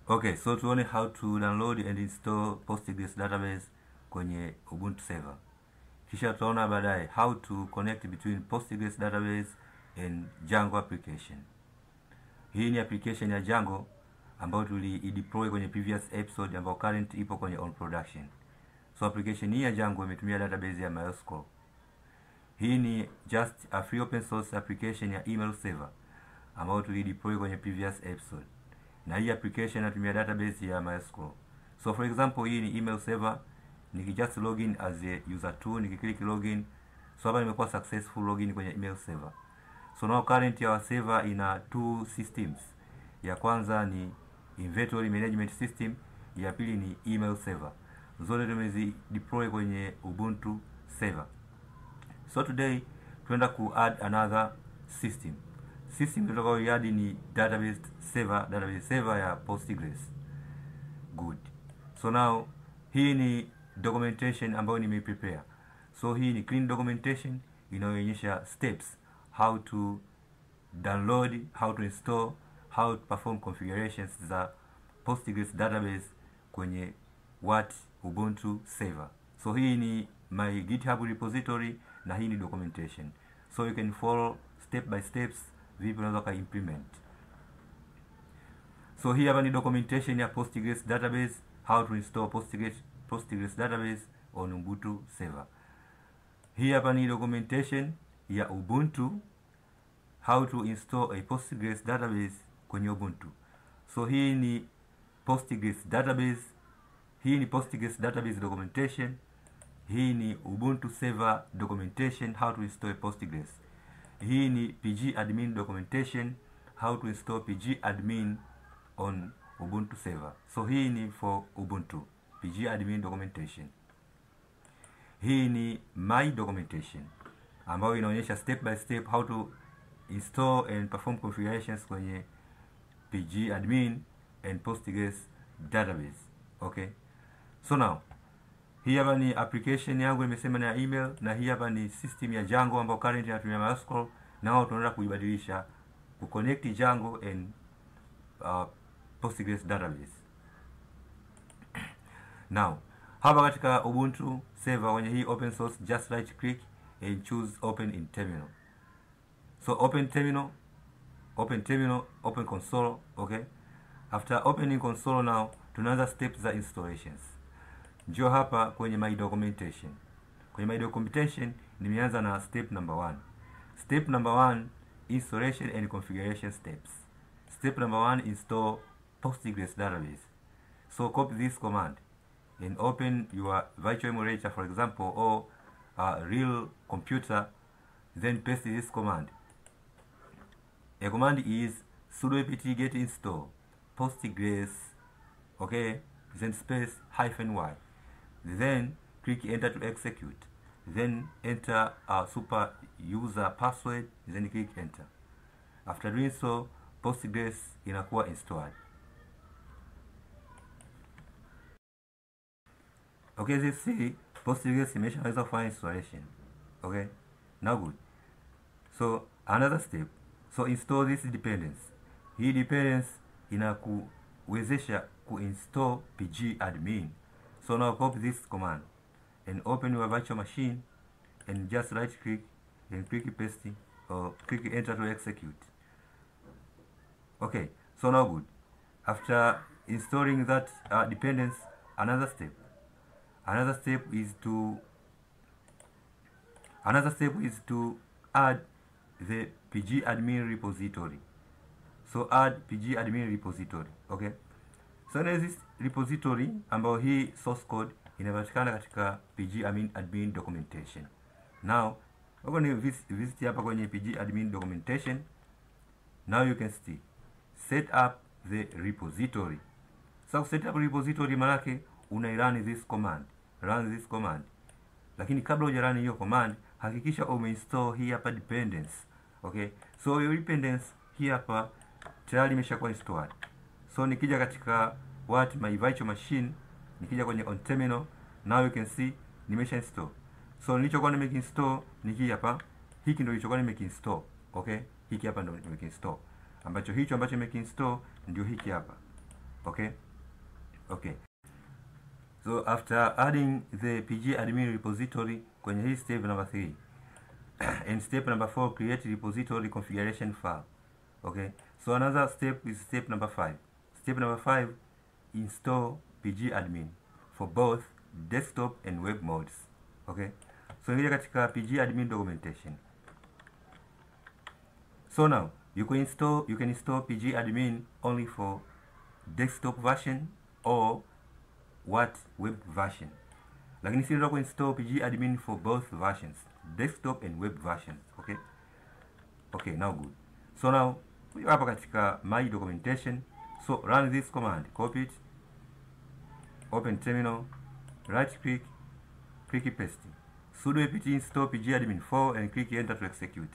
Okay, so tuone how to download and install Postgres database kwenye Ubuntu server. Kisha tutaona baadaye how to connect between Postgres database and Django application. Hii ni application ya Django ambayo tulideploy kwenye previous episode ambayo current ipo kwenye on production. So application hii ya Django imetumia database ya MySQL. Hii ni just a free open source application ya email server ambayo tulideploy kwenye previous episode. Na hii application inatumia database ya MySQL. So for example, hii ni email server, just login as a user 2, nikiklik login. So hapa nimekuwa successful login kwenye email server. So now current our server ina two systems. Ya kwanza ni inventory management system, ya pili ni email server. Zote tumezi deploy kwenye Ubuntu server. So today tuenda ku add another system. System tutakayo add ni database server ya Postgres. Good. So now hii ni documentation ambayo nimeprepare. So hii ni clean documentation inayoonyesha steps how to download, how to install, how to perform configurations za Postgres database kwenye Ubuntu server. So hii ni my GitHub repository na hii ni documentation. So you can follow step by steps vipi unaweza ka implement. So hii hapa ni documentation ya Postgres database, how to install Postgres database on Ubuntu server. Hii hapa ni documentation ya Ubuntu, how to install a Postgres database kwenye Ubuntu. So hii ni Postgres database, hii ni Postgres database documentation, hii ni Ubuntu server documentation, how to install Postgres. Hii ni pgAdmin documentation, how to install pgAdmin on Ubuntu server. So hii ni for Ubuntu, pgAdmin documentation. Hii ni my documentation ambayo inaonyesha step by step how to install and perform configurations kwenye pgAdmin and Postgres database. Okay, so now hii hapa ni application yangu nimesema na email, na hii hapa ni system ya Django ambayo currently inatumia MySQL. Nao tunaenda kuibadilisha ku connect Django and Postgres database. Now hapa katika Ubuntu server kwenye hii open source, just right click and choose open in terminal. So open terminal, open console. Okay, after opening console, now tunaanza steps za installations. Njoo hapa kwenye my documentation. Kwenye my documentation nimeanza na step number 1. Step number 1, installation and configuration steps. Step number 1, install Postgres database. So copy this command and open your virtual emulator, for example, or a real computer, then paste this command. A command is sudo apt get install Postgres, okay, then space -y. Then click enter to execute. Then enter a super user password, then click enter. After doing so, Postgres inakuwa installed. Okay, as you see, Postgres imeshaweza kufanya installation. Okay, now good. So another step, so install this dependence. Hii dependence inakuwezesha kuinstall pgAdmin. So now copy this command and open your virtual machine and just right click and click paste or click enter to execute. Okay, so now good. After installing that dependence, another step is to add the pgAdmin repository. So add pgAdmin repository. Okay, so there's this repository ambayo hii source code inapatikana katika pgAdmin documentation. Now we're going to visit hapa kwenye pgAdmin documentation. Now you can see set up the repository. So set up repository manake run this command. Lakini kabla hujarun hiyo command, hakikisha umeinstall hii hapa dependence. Okay, so your dependence hii hapa tayari imeshakuwa installed. So nikija katika my virtual machine, nikija kwenye on terminal, now you can see nimesha install. So nilichokuwa nimeinstall ni hii hapa. Hiki ndio nilichokuwa nimeinstall. Okay, hiki hapa ndio nimeinstall. Hicho ambacho nimeinstall ndio hiki hapa. Okay. So after adding the pgAdmin repository kwenye hii step number 3 and step number 4, create repository configuration file. Okay, so another step is step number 5. Step number 5, install pgAdmin for both desktop and web modes. Okay, so ingia katika pgAdmin documentation. So now you can install pgAdmin only for desktop version or web version. Lakini sisi tunataka install pgAdmin for both versions, desktop and web versions. Okay, now good. So now we hapa katika my documentation. So run this command, copy it, open terminal, right click paste, sudo apt install pgAdmin 4 and click enter to execute.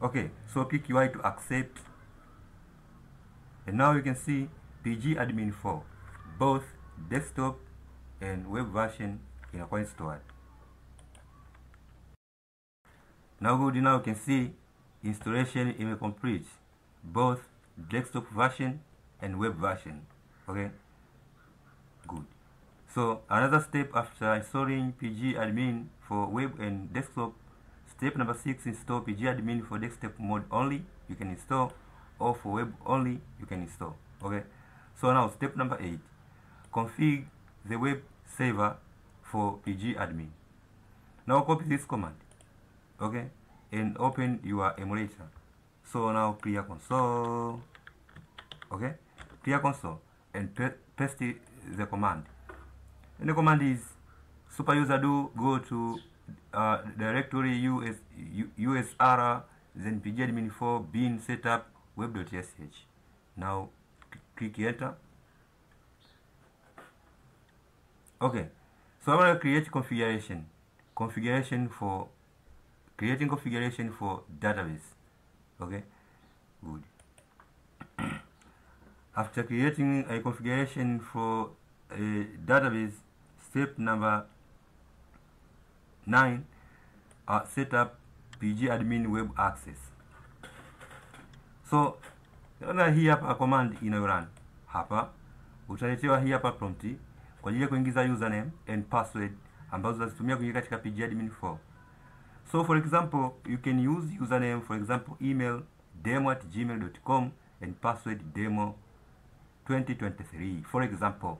Okay, so click Y to accept, and now you can see pgAdmin 4, both desktop and web version inakuwa installed. Now good, now you can see installation is complete, both desktop version and web version. Okay, good. So another step after installing pgAdmin for web and desktop, step number 6, install pgAdmin for desktop mode only, you can install, or for web only, you can install. Okay, so now step number 8, configure the web server for pgAdmin. Now copy this command, okay, and open your emulator. So now clear console, okay, clear console, and paste the command. And the command is super user do go to directory usr, then pgAdmin 4 bin setup web.sh. Now click enter. Okay, so I'm going to create configuration for database. Okay, good. After creating a configuration for a database, step number 9, set up pgAdmin web access. So naona hii hapa command inayorun hapa, utaletewa hii hapa prompt kwa ajili ya kuingiza username and password ambazo utazitumia kuingia katika pgAdmin 4. So for example, you can use username, for example, email demo@gmail.com and password demo2023, for example.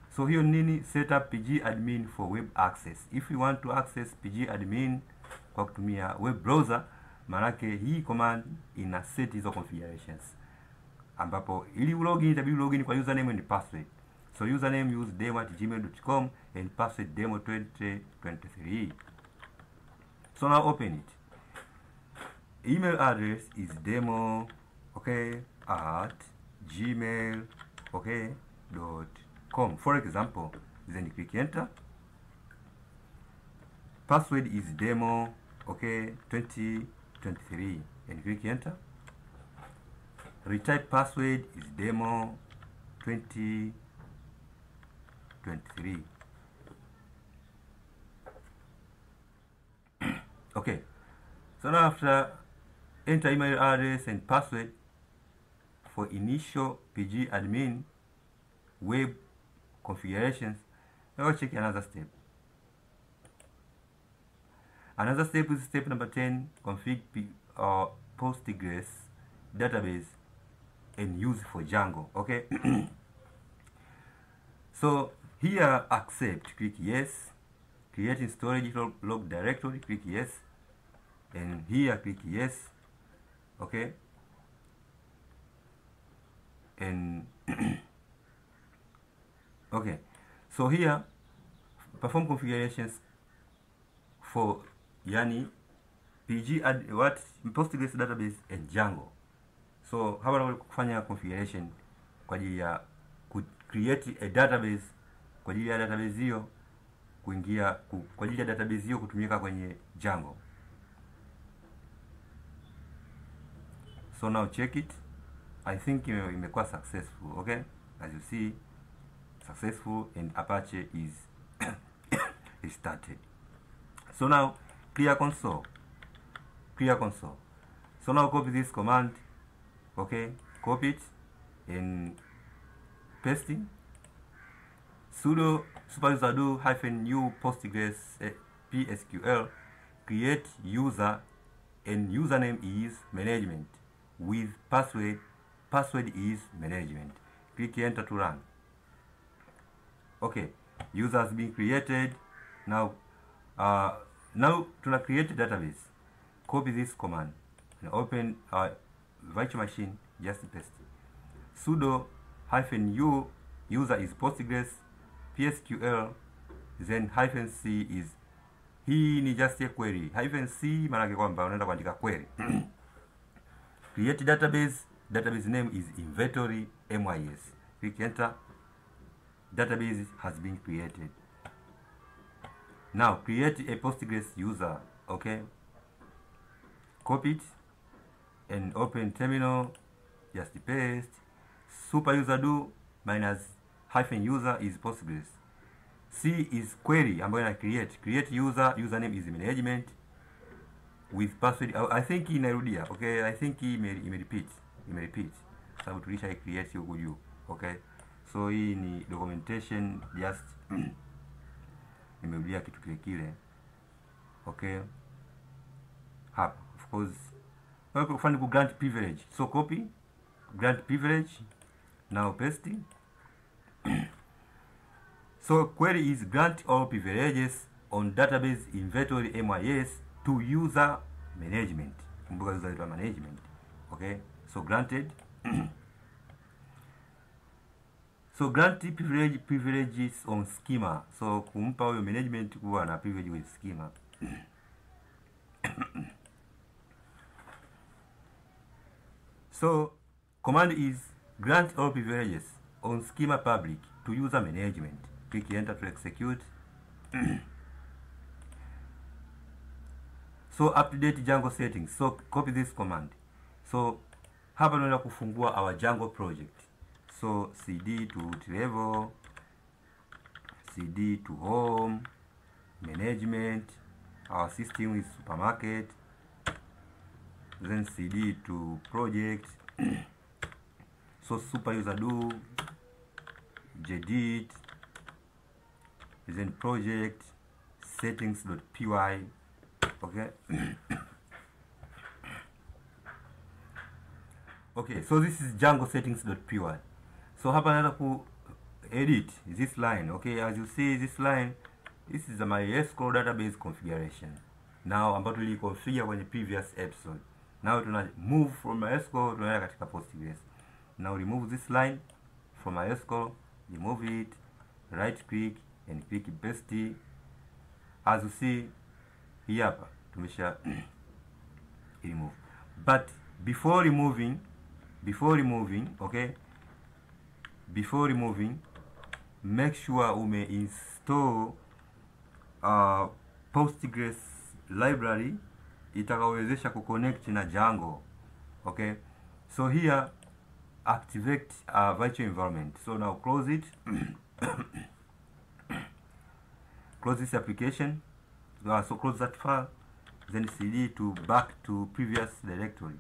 So hiyo nini, set up pgAdmin for web access. If you want to access pgAdmin kwa kutumia web browser, manake hii command ina set hizo configurations, ambapo ili login itabidi login kwa username and password. So username use demo@gmail.com and password demo2023. So now open it. Email address is demo, okay, @gmail, okay, .com, for example. Then click enter. Password is demo, okay, 2023, and click enter. Retype password is demo 2023. Okay, so now after enter email address and password for initial pgAdmin web configurations, now check another step. Another step is step number 10, config Postgres database and use for Django. Okay. So here accept, click yes. Creating storage log directory, click yes, and here click yes. Okay, and okay, so here perform configurations for Postgres database and Django. So hapa tunataka kufanya configuration kwa ajili ya create a database, kwa ajili ya database hiyo kuingia kwa ajili ya database hiyo kutumika kwenye Django. So now check it. I think imekuwa successful. Okay, as you see, successful, and Apache is started. So now clear console. So now copy this command. Okay, copy it, and pasting. Sudo superuser do -u postgres psql create user and username is management with password is management. Click enter to run. Okay, user has been created. Now to create database, copy this command and open virtual machine, just paste sudo -u user is postgres psql, then -c is, hii ni just a query. -c maana yake kwamba unaenda kuandika query. Create database name is inventory mys. Click enter. Database has been created. Now create a Postgres user. Okay, copy it and open terminal, just paste superuser do -user is Postgres. C is query ambayo na create username is management with password. I think inarudia. Okay, I think ime repeat sababu tulisha create huko juu. Okay, so hii ni documentation, just nimerudia kitu kile. Okay, hapa of course kufanya ku grant privilege, so copy grant privilege, now paste. So query is grant all privileges on database inventory mys to user management. Kumbuka user management. Okay, so granted. So grant privileges on schema. So kumpa huyo management kuwa na privilege with schema. So command is grant all privileges on schema public to user management. Click enter to execute. So update Django settings. So copy this command. So hapa tunaenda kufungua our Django project. So cd to level, cd to home, management, our system is supermarket, then cd to project. So superuser do gedit, then project settings.py. Okay. Okay, so this is Django settings.py. So hapa naenda ku edit this line. Okay, as you see this line, this is the MySQL database configuration. Now ambayo tuliconfigure kwenye previous episode. Now tuna move from MySQL tunaenda katika Postgres. Now remove this line from MySQL, remove it, right click and click paste. As you see hii hapa tumesha remove. But before removing, okay, before removing, make sure ume install Postgres library itakawezesha kuconnect na Django. Okay, so here activate virtual environment. So now close it. Close this application. So close that file, then cd to back to previous directory,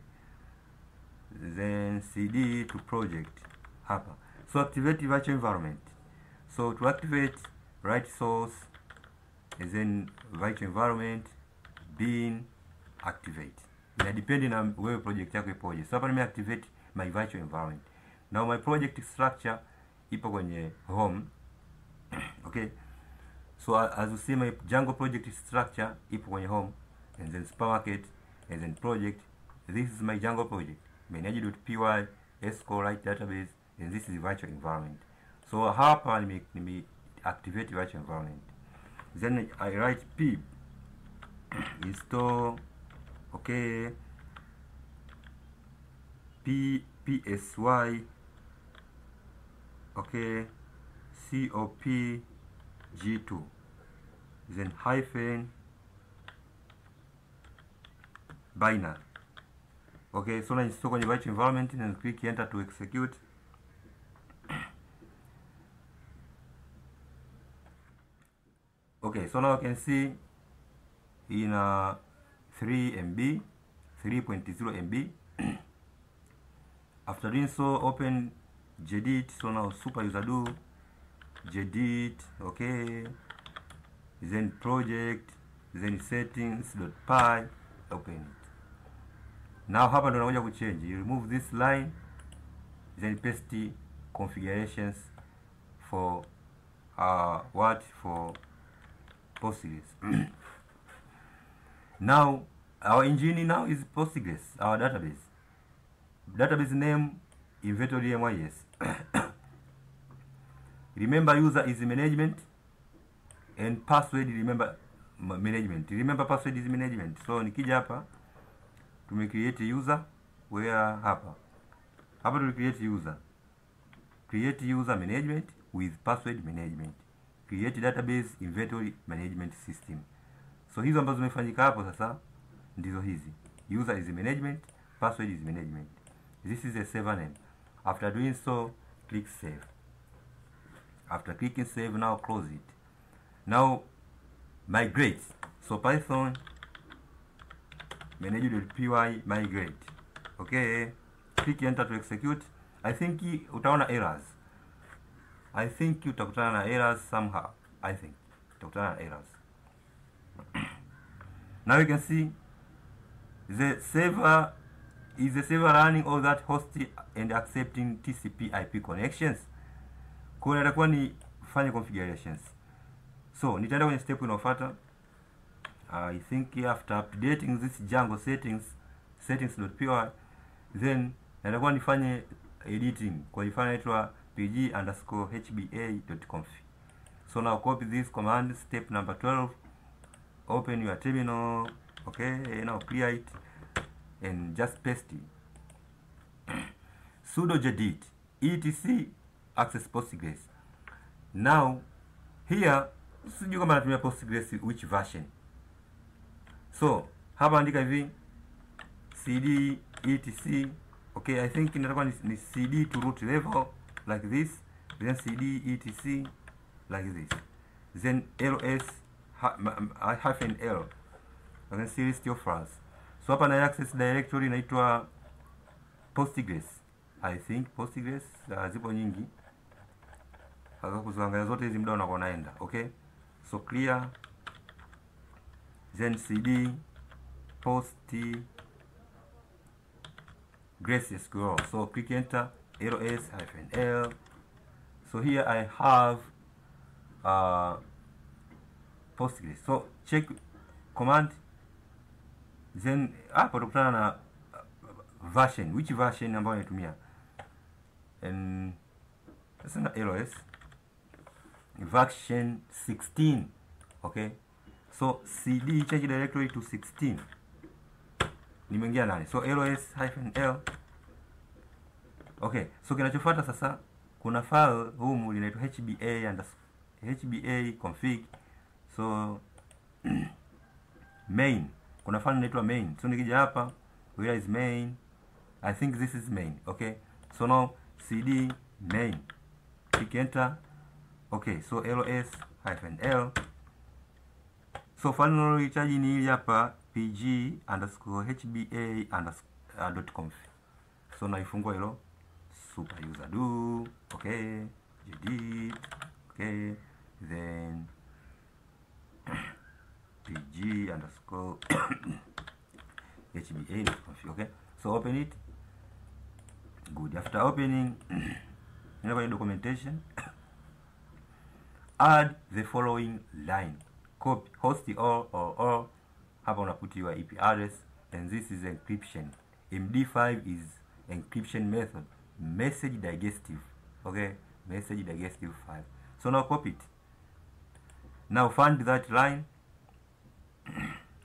then cd to project hapa. So activate virtual environment. So to activate, write source and then virtual environment bin activate. Ina depend na wewe project yako ipoje. So hapa nime activate my virtual environment. Now my project structure ipo kwenye home. Okay, so as you see my Django project structure ipo kwenye home, and then supermarket, and then project. This is my Django project, manage.py, SQLite database, and this is virtual environment. So hapa nime activate virtual environment. Then I write pip install, okay, psy, okay, cop g2, then hyphen binary. Okay, so now install kwenye virtual environment and click enter to execute. Okay, so now you can see in 3 MB, 3.0 MB. After doing so, open gedit. So now super user do gedit, okay, then project, then settings.py, open it. Now hapa ndo nakuja kuchange. You remove this line, then paste configurations for what for Postgres. Now our engine now is Postgres, our database name inventory MYS. Remember user is management, and password remember management. Remember password is management. So nikija hapa tumecreate user, where hapa to create user management with password management, create database inventory management system. So hizo ambazo zimefanyika hapo sasa ndizo hizi. User is management, password is management. This is a server name. After doing so, click save. After clicking save, now close it. Now migrate. So Python manage.py migrate. Okay, click enter to execute. I think utaona errors. I think utakutana na errors somehow. I think utakutana na errors. Now you can see the server is the server running all that hosting and accepting TCP IP connections. Kwa natakuwa ni fanye configurations. So nitaenda kwenye step inayofuata. I think after updating this Django settings.py, then natakuwa nifanye editing kwa ifanya inaitwa pg_hba.conf. So now copy this command, step number 12. Open your terminal. Okay, now clear it and just paste it. Sudo gedit etc access Postgres. Now here sijui kama natumia Postgres which version. So hapa andika hivi cd etc. Okay, I think inatakuwa ni cd to root level like this, then cd etc like this, then ls -l, and then list of files. So hapa na access directory inaitwa Postgres. I think Postgres zipo nyingi, sasa kuziangalia zote hizi muda unakuwa naenda. Okay, so clear, then cd postgresql. So click enter, ls-l. So here I have Postgres. So check command, then hapo tukutana na version, which version ambayo natumia, and sasa na ls version 16. Okay, so cd change directory to 16, nimeingia nani, so ls-l. Okay, so kinachofuata sasa, kuna file humu linaitwa hba config. So main, kuna file inaitwa main. So nikija hapa, where is main? I think this is main. Okay, so now cd main, click enter. Okay, so ls-l. So file ninayohitaji ni hili hapa, pg_hba.conf. So naifungua hilo, super user do, okay, gedit, okay, then pg_hba.conf. okay, so open it. Good. After opening, nenda kwenye documentation, add the following line, copy host or hapa unaput your IP address, and this is encryption. MD5 is encryption method, message digestive. Okay, message digestive file. So now copy it. Now find that line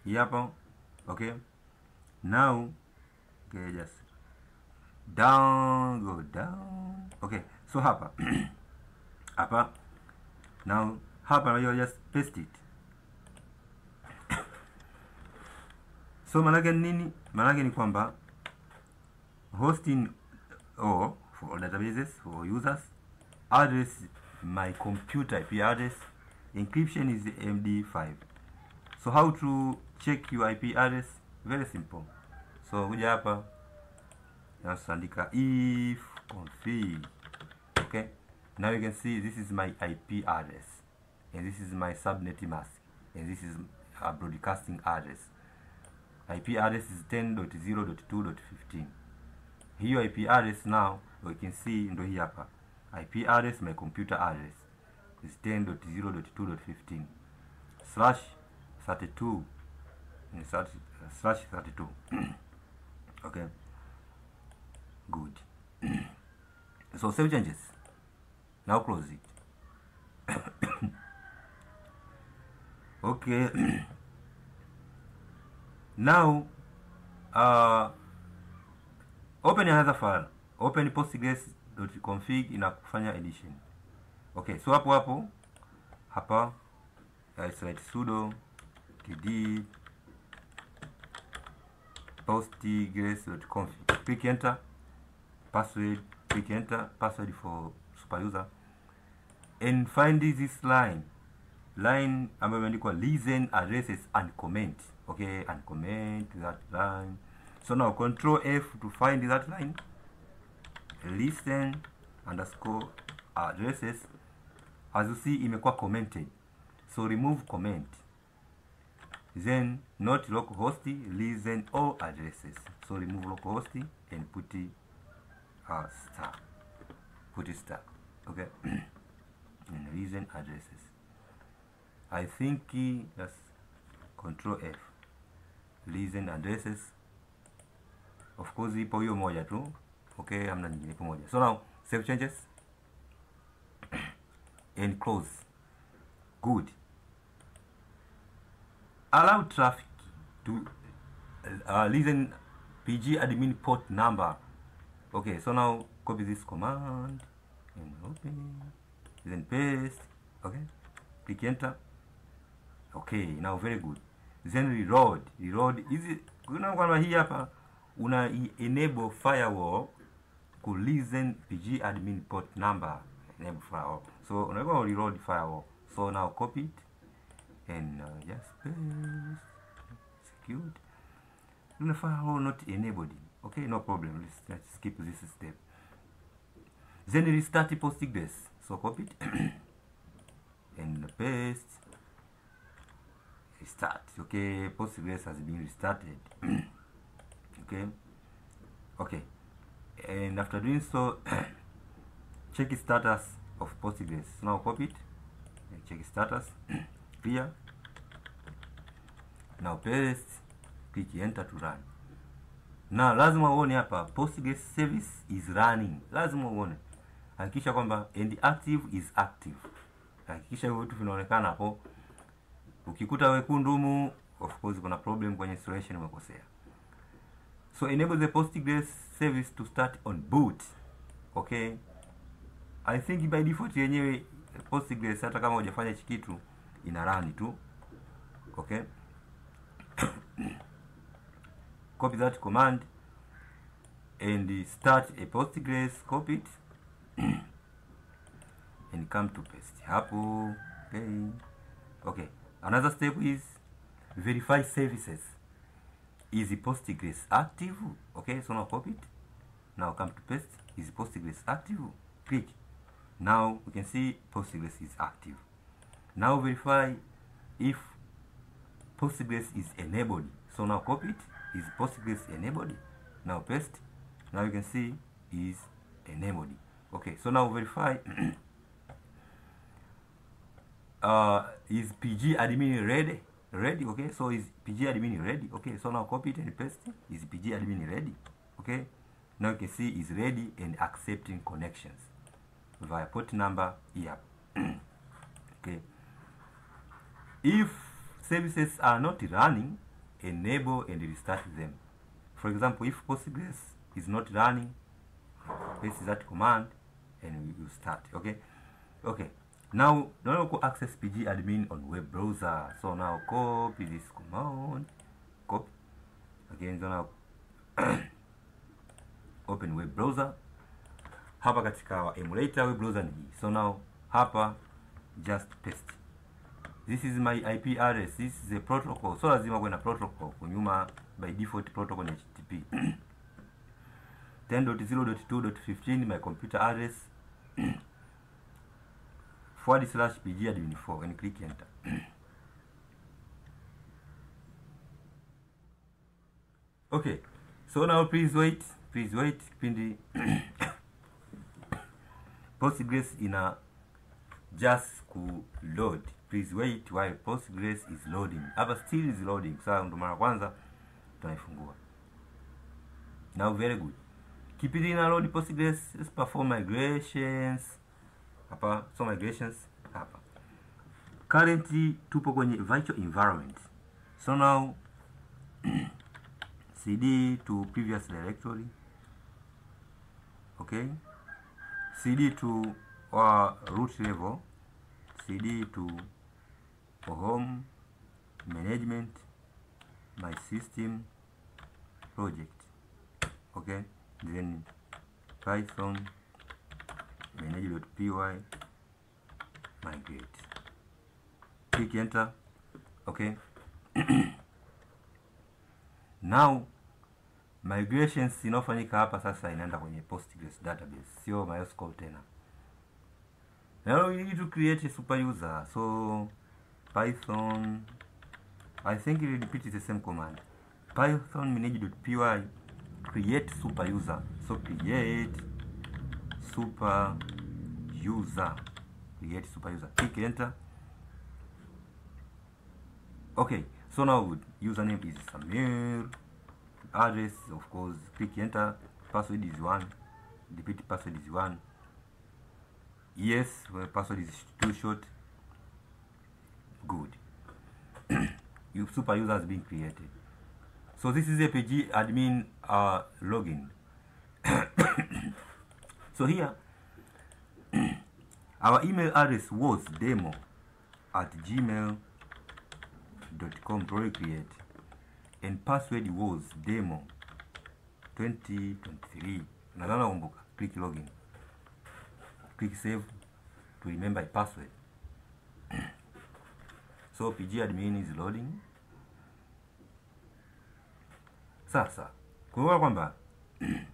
hapa. Okay, now okay, just down, go down. Okay, so hapa hapa, now hapa you just paste it. So manake nini? Manake ni kwamba hosting or for databases for users, address my computer IP address, encryption is MD5. So how to check your IP address? Very simple. So kuja hapa, nasandika if config Okay, now you can see this is my IP address, and this is my subnet mask, and this is a broadcasting address. IP address is 10.0.2.15. Hiyo IP address now we can see ndo hii hapa. IP address, my computer address is 10.0.2.15 /32 /32. Okay, good. So save changes. Now close it. Okay. Now open another file. Open postgres.config inakufanya edition. Okay, so hapo hapa select sudo kd postgres.conf. Click enter. Password, click enter. Password for super user, and find this line ambayo imeandikwa listen addresses and comment. Okay, and comment that line. So now control F to find that line. Listen underscore addresses. As you see, imekuwa commented, so remove comment. Then not localhost, listen all addresses. So remove localhost and put star. Put it star. Okay. And listen addresses. I think that's control F. Listen addresses. Of course ipo hiyo moja tu. Okay, hamna nyingine, ipo moja. So now save changes and close. Good. Allow traffic to listen pgAdmin port number. Okay, so now copy this command and open, then paste. Okay, click enter. Okay, now very good. Then reload is kuna kwamba hii hapa una enable firewall ku listen pgAdmin port number, enable firewall. So unaweza reload firewall. So now copy it and just paste. Execute. The firewall not enabled. Okay, no problem. Let's skip this step. Then restart Postgres. So copy it and paste. Restart. Okay, Postgres has been restarted. Okay, and after doing so, check the status of Postgres. Now copy it and check status. Clear. Now paste. Click enter to run. Now lazima uone hapa Postgres service is running. Lazima uone. Hakikisha kwamba and active is active. Hakikisha hivyo vitu vinaonekana hapo. Ukikuta wekundu, of course kuna problem kwenye installation, umekosea. So enable the Postgres service to start on boot. Okay, I think by default yenyewe Postgres hata kama hujafanya hichi kitu ina run tu. Okay. Copy that command and start a Postgres. Copy it and come to paste hapo. Okay, another step is verify services. Is Postgres active? Okay, so now copy it. Now come to paste. Is Postgres active? Click. Now we can see Postgres is active. Now verify if Postgres is enabled. So now copy it. Is Postgres enabled? Now paste. Now you can see is enabled. Okay, so now verify is pgAdmin ready? Okay, so is pgAdmin ready? Okay, so now copy it and paste. Is pgAdmin ready? Okay, now you can see is ready and accepting connections via port number here. Okay, if services are not running, enable and restart them. For example, if Postgres is not running, paste that command and you start. Okay, now go access pgAdmin on web browser. So now copy this command, copy again. So now open web browser. Hapa katika emulator web browser ni. So now hapa just paste. This is my IP address. This is a protocol. So lazima kuwe na protocol. Kunyuma by default protocol ni HTTP. 10.0.2.15 my computer address. /pgAdmin4 and click enter. Okay, so now please wait kipindi Postgres ina just ku load. Please wait while Postgres is loading. Hapa still is loading. Sasa ndo mara kwanza tunaifungua. Now very good. Kipindi ina load Postgres, let's perform migrations. Hapa so migrations hapa. Currently tupo kwenye virtual environment. So now cd to previous directory. Okay, cd to root level, cd to home, management, my system, project. Okay, then python manage.py migrate, click enter. Okay. Now migrations inafanyika hapa sasa, inaenda kwenye Postgres database, sio MySQL tena. Now we need to create a super user. So python, I think it repeats the same command, python manage.py create super user. So create super user, click enter. Okay, so now username is Samir, address of course, click enter. Password is 1, repeat password is 1. Yes, well, password is too short. Good. Your super user has been created. So this is a pgAdmin login. So here our email address was demo@gmail.com, probably create, and password was demo 2023. Nadhani kumbuka. Click login, click save to remember a password. So pgAdmin is loading. Sasa kumbuka kwamba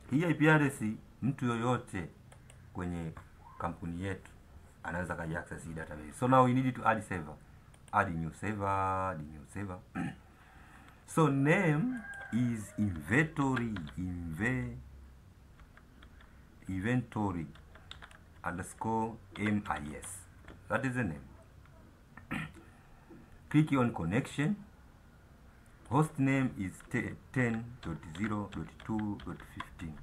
hii IP address mtu yoyote kwenye kampuni yetu anaweza kaja access hii database. So now we need to add server, add new server. So name is inventory underscore MIS. That is the name. Click on connection. Host name is 10.0.2.15.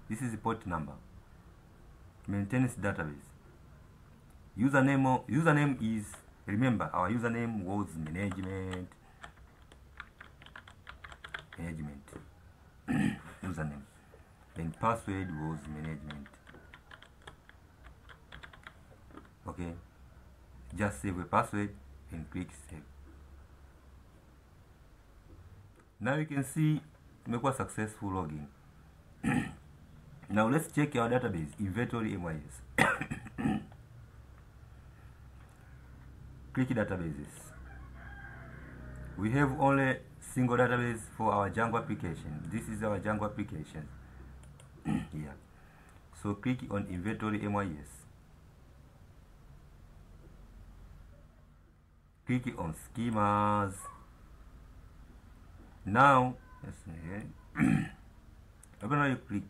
This is the port number. Maintenance database. Username is, remember our username was management. Username. Then password was management. Okay, just save a password and click save. Now you can see make a successful login. Now let's check our database, inventory MIS. Click databases. We have only single database for our Django application. This is our Django application. Here. So click on inventory MIS. Click on schemas. Now, now you click,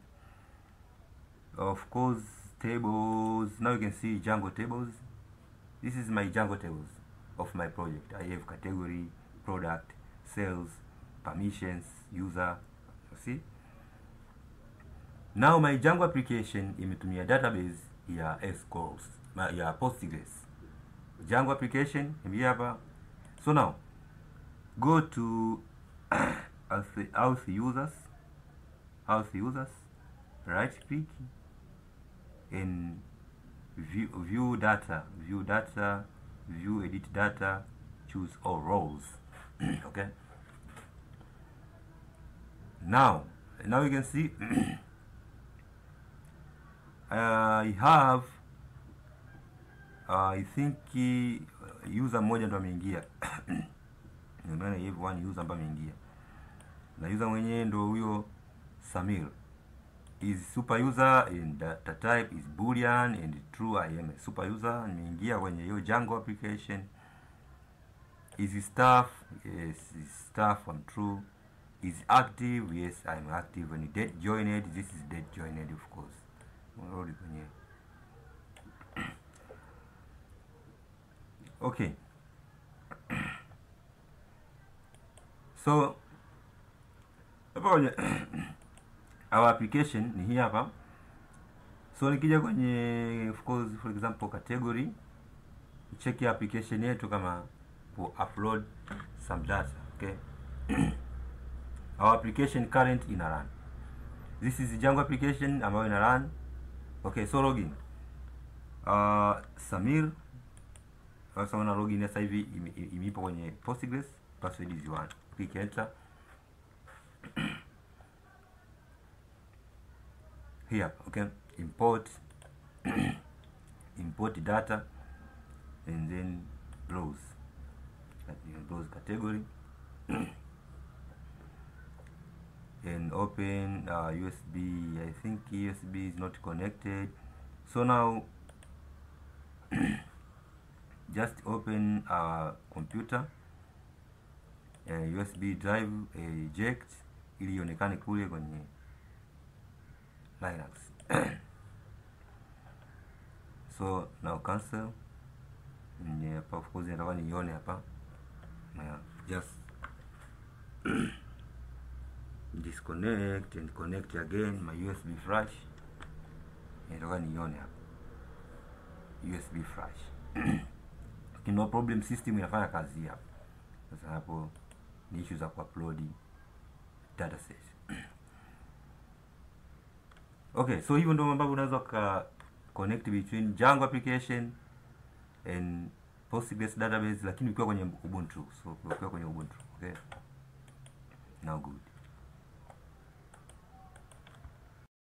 of course, tables. Now you can see Django tables. This is my Django tables of my project. I have category, product, sales, permissions, user. See? Now my Django application imetumia database ya SQL, ya Postgres. Django application hapa. So now go to house users, right click and view data, view edit data, choose all rows. Okay, now you can see I have I think user mmoja ndo ameingia. Nimeona have one user ambaye ameingia, na user mwenyewe ndo huyo Samir. is super user and data type is boolean and true. I am a super user. Nimeingia kwenye hiyo Django application. Is staff? Yes, is staff. I'm true. Is active? Yes, I'm active. When date joined, this is date joined, of course. Okay. So our application ni hii hapa. So nikija kwenye, of course, for example, category, check your application yetu kama for upload some data. Okay. Our application current ina run. This is the Django application ambayo ina run. Okay, so login. Samir. Sasa una login sasa hivi imipo kwenye Postgres, password is 1. Click enter. Here, okay, import import data and then browse. Browse category and open USB. I think USB is not connected, so now just open our computer, USB drive, eject ili ionekane kule kwenye Linux. So now cancel. Hapa of course nataka nione hapa. Just disconnect and connect again my USB flash. Nataka nione hapa USB flash. No problem, system inafanya kazi hapa. Sasa hapo ni issue za kuupload dataset. Okay, so hivyo ndio mambo unaweza ka connect between Django application and Postgres database, lakini ukiwa kwenye Ubuntu. So ukiwa kwenye Ubuntu, okay? Now good.